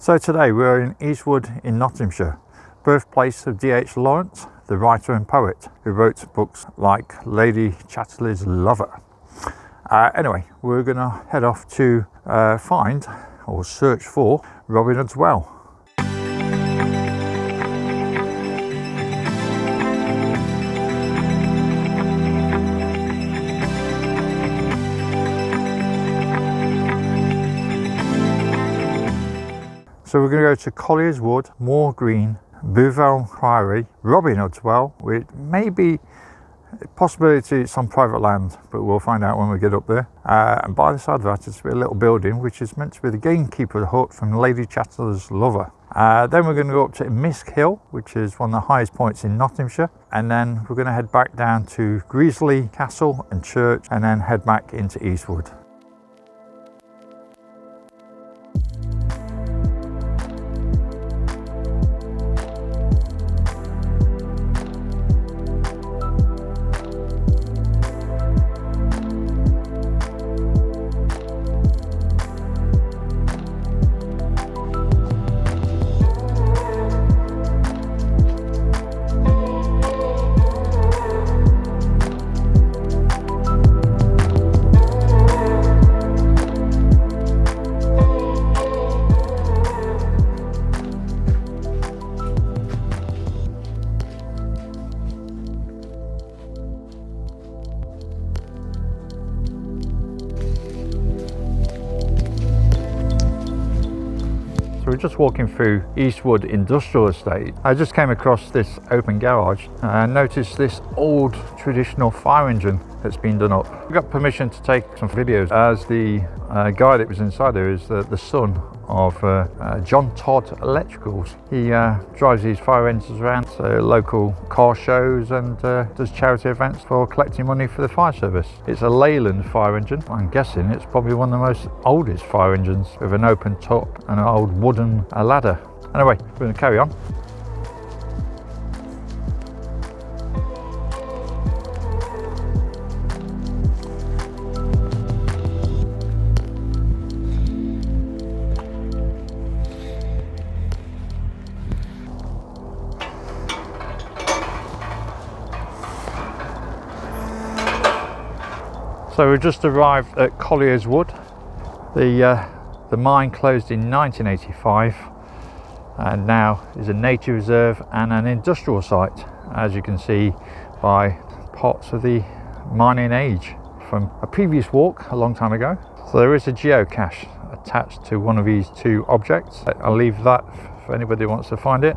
So today we're in Eastwood in Nottinghamshire, birthplace of D.H. Lawrence, the writer and poet who wrote books like Lady Chatterley Lover. Anyway, we're going to head off to find or search for Robin Hood's Well. So we're going to go to Colliers Wood, Moorgreen, Beauvale Priory, Robin Hood's Well, with maybe a possibility it's on private land, but we'll find out when we get up there. And by the side of that is a little building which is meant to be the Gamekeepers Hut from Lady Chatterley Lover. Then we're going to go up to Misk Hill, which is one of the highest points in Nottinghamshire, and then we're going to head back down to Greasley Castle and Church, and then head back into Eastwood. We're just walking through Eastwood Industrial Estate. I just came across this open garage and noticed this old traditional fire engine that's been done up. We got permission to take some videos, as the guy that was inside there is the son of John Todd Electricals. He drives these fire engines around local car shows and does charity events for collecting money for the fire service. It's a Leyland fire engine. I'm guessing it's probably one of the most oldest fire engines, with an open top and an old wooden ladder. Anyway, we're going to carry on. So we've just arrived at Colliers Wood. The mine closed in 1985 and now is a nature reserve and an industrial site, as you can see by parts of the mining age from a previous walk a long time ago. So there is a geocache attached to one of these two objects. I'll leave that for anybody who wants to find it.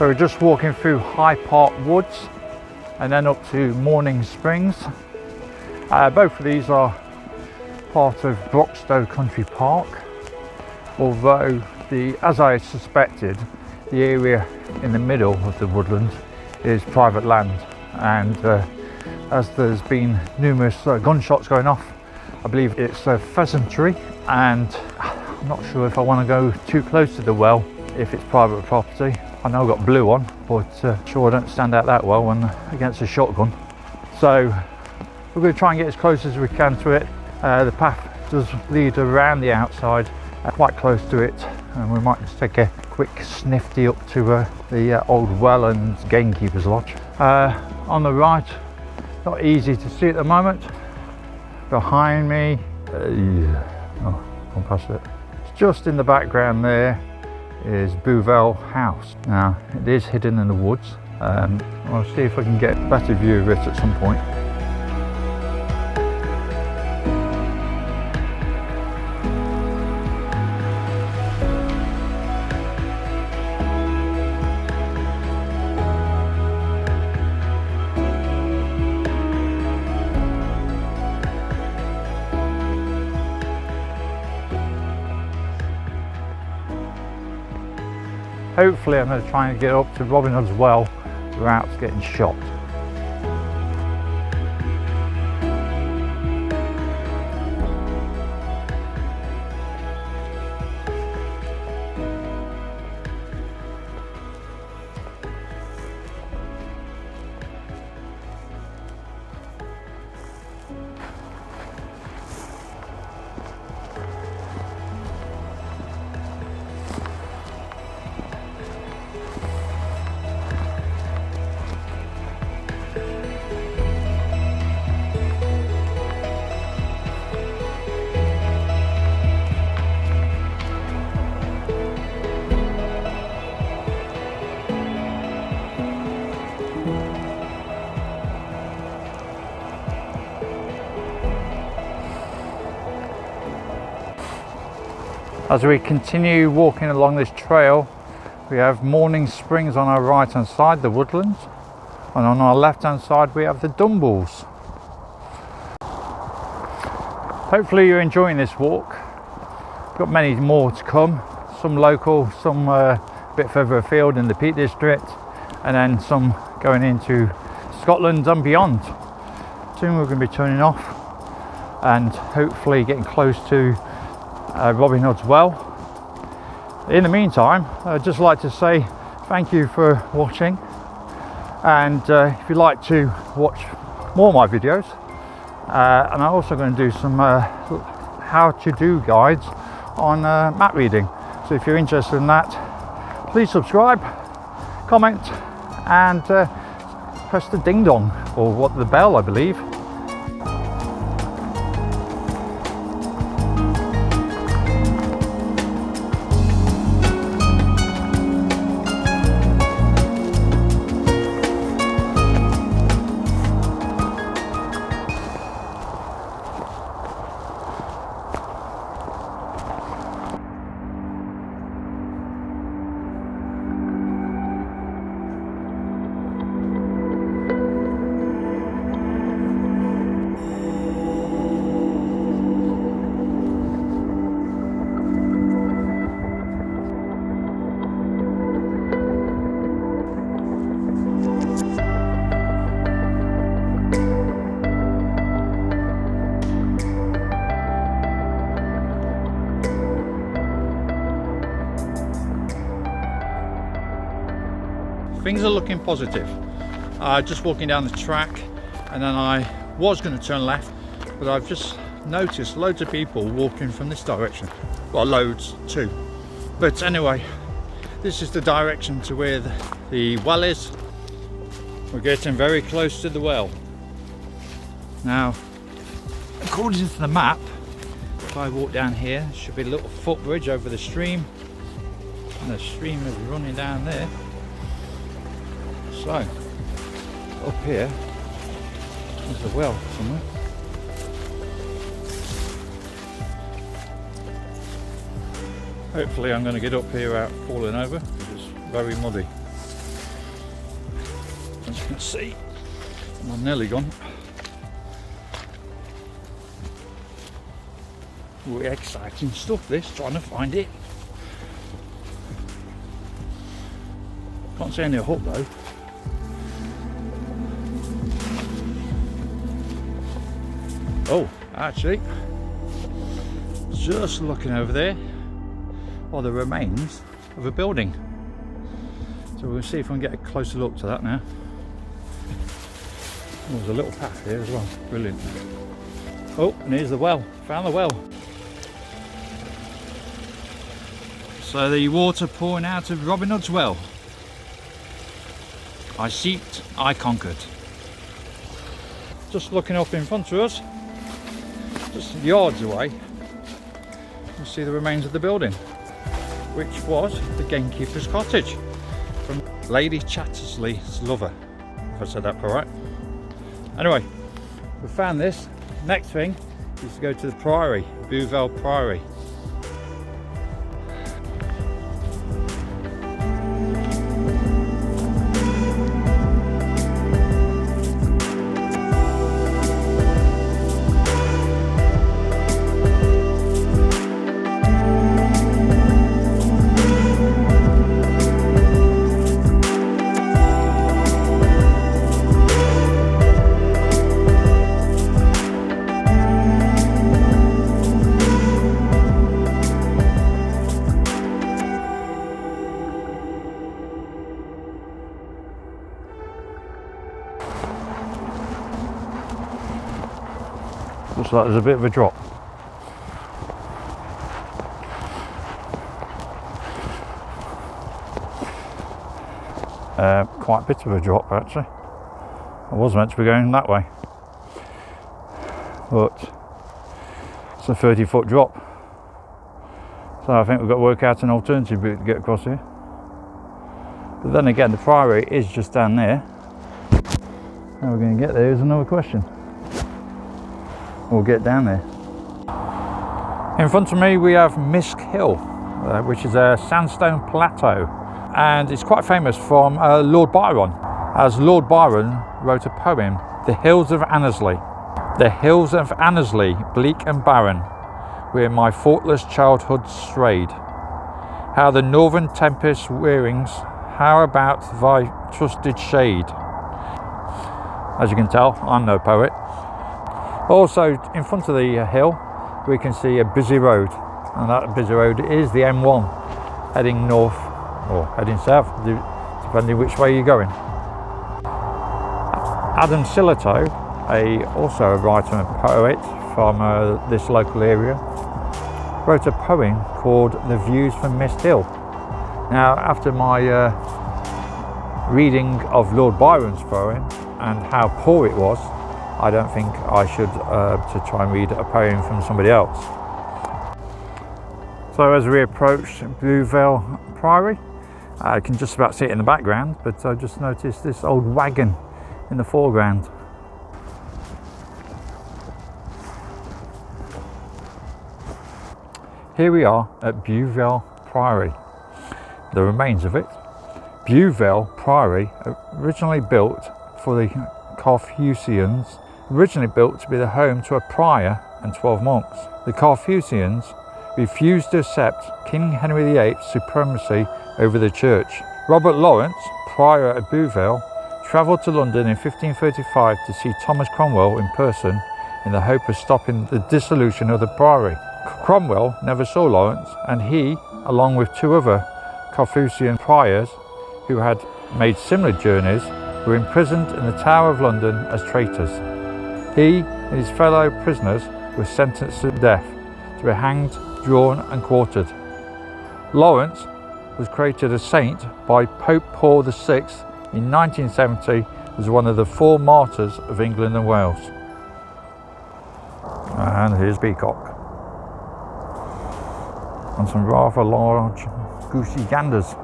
So we're just walking through High Park Woods and then up to Morning Springs. Both of these are part of Brookbreasting Country Park, although as I suspected, the area in the middle of the woodland is private land, and as there's been numerous gunshots going off, I believe it's a pheasantry, and I'm not sure if I want to go too close to the well if it's private property. I know I've got blue on, but sure I don't stand out that well when against a shotgun. So we're going to try and get as close as we can to it. The path does lead around the outside, quite close to it, and we might just take a quick snifty up to the old well and Gamekeepers Lodge. On the right, not easy to see at the moment. Behind me, oh, gone past it. It's just in the background there is Beauvale House. Now it is hidden in the woods. I'll see if I can get a better view of it at some point. Hopefully I'm going to try and get up to Robin Hood's well without getting shot. As we continue walking along this trail, we have Morning Springs on our right hand side, the woodlands, and on our left hand side we have the Dumbles. Hopefully you're enjoying this walk. Got many more to come, some local, some a bit further afield in the Peak District, and then some going into Scotland and beyond. Soon we're going to be turning off and hopefully getting close to Robin Hood's well. In the meantime, I'd just like to say thank you for watching, and if you'd like to watch more of my videos, and I'm also going to do some how to do guides on map reading, so if you're interested in that, please subscribe, comment, and press the ding dong, or what, the bell I believe. Things are looking positive. Just walking down the track, and then I was going to turn left, but I've just noticed loads of people walking from this direction. Well, loads too. But anyway, this is the direction to where the well is. We're getting very close to the well. Now, according to the map, if I walk down here, there should be a little footbridge over the stream, and the stream is running down there. So, up here, there's a well somewhere. Hopefully I'm going to get up here without falling over, because it's very muddy. as you can see. I'm nearly gone. Really exciting stuff this, trying to find it. Can't see any hut though. Oh, actually, just looking over there are the remains of a building. So we'll see if we can get a closer look to that now. Oh, there's a little path here as well, brilliant. Oh, and here's the well, found the well. So the water pouring out of Robin Hood's well. I seeked, I conquered. Just looking up in front of us, just yards away, you see the remains of the building, which was the Gamekeepers Cottage from Lady Chatterley Lover, if I said that right. Anyway, we found this. Next thing is to go to the Priory, Beauvale Priory. Looks like there's a bit of a drop. Quite a bit of a drop actually. I was meant to be going that way, but it's a 30-foot drop. So I think we've got to work out an alternative route to get across here. But then again, the Priory is just down there. How we're going to get there is another question. We'll get down there. In front of me we have Misk Hill, which is a Sandstone Plateau, and it's quite famous from Lord Byron, as Lord Byron wrote a poem, The Hills of Annesley. The hills of Annesley, bleak and barren, where my thoughtless childhood strayed. How the northern tempest wearings, how about thy trusted shade? As you can tell, I'm no poet. Also, in front of the hill, we can see a busy road, and that busy road is the M1, heading north or heading south, depending which way you're going. Adam Sillitoe, also a writer and poet from this local area, wrote a poem called The Views from Misk Hill. Now, after my reading of Lord Byron's poem and how poor it was, I don't think I should to try and read a poem from somebody else. So as we approach Beauvale Priory, I can just about see it in the background, but I just noticed this old wagon in the foreground. Here we are at Beauvale Priory, the remains of it. Beauvale Priory, originally built for the Carthusians, originally built to be the home to a prior and 12 monks. The Carthusians refused to accept King Henry VIII's supremacy over the church. Robert Lawrence, prior at Beauvale, travelled to London in 1535 to see Thomas Cromwell in person in the hope of stopping the dissolution of the priory. Cromwell never saw Lawrence, and he, along with two other Carthusian priors who had made similar journeys, were imprisoned in the Tower of London as traitors. He and his fellow prisoners were sentenced to death, to be hanged, drawn and quartered. Lawrence was created a saint by Pope Paul VI in 1970 as one of the 4 martyrs of England and Wales. And here's Peacock. And some rather large goosey ganders.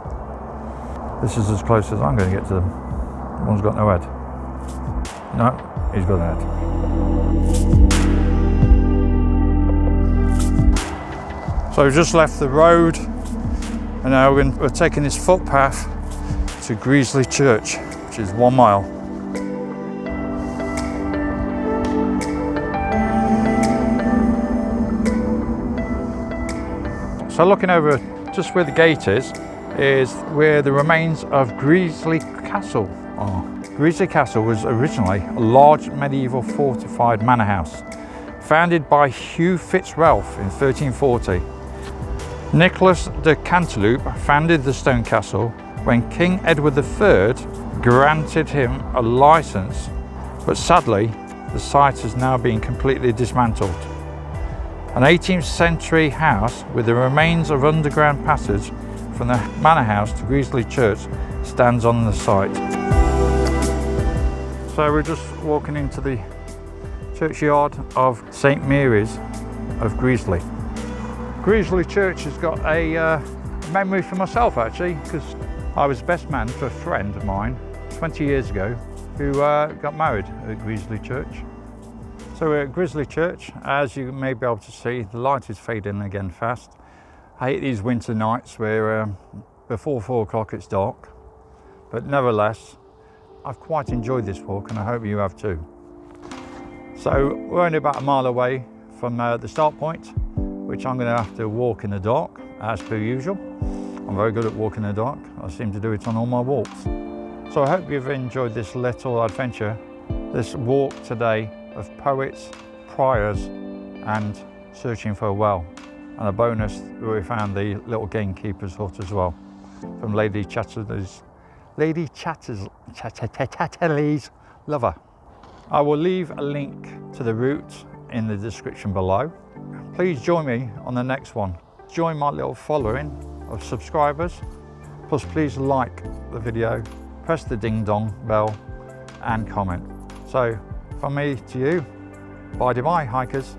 This is as close as I'm going to get to them. One's got no head. No, he's got a head. So we've just left the road, and now we're taking this footpath to Greasley Church, which is 1 mile. So looking over just where the gate is where the remains of Greasley Castle are. Greasley Castle was originally a large medieval fortified manor house, founded by Hugh Fitzralph in 1340. Nicholas de Cantilupe founded the stone castle when King Edward III granted him a license, but sadly the site has now been completely dismantled. An 18th century house with the remains of underground passage from the manor house to Greasley Church stands on the site. So we're just walking into the churchyard of St Mary's of Greasley. Greasley Church has got a memory for myself actually, because I was best man for a friend of mine 20 years ago who got married at Greasley Church. So we're at Greasley Church. As you may be able to see, the light is fading again fast. I hate these winter nights where before 4 o'clock it's dark, but nevertheless I've quite enjoyed this walk and I hope you have too. So we're only about a mile away from the start point, which I'm going to have to walk in the dark as per usual. I'm very good at walking in the dark. I seem to do it on all my walks. So I hope you've enjoyed this little adventure, this walk today of poets, priors and searching for a well. And a bonus, we found the little Gamekeepers Hut as well from Lady Chatterley's Lover. I will leave a link to the route in the description below. Please join me on the next one. Join my little following of subscribers. Plus please like the video, press the ding dong bell and comment. So from me to you, bye hikers.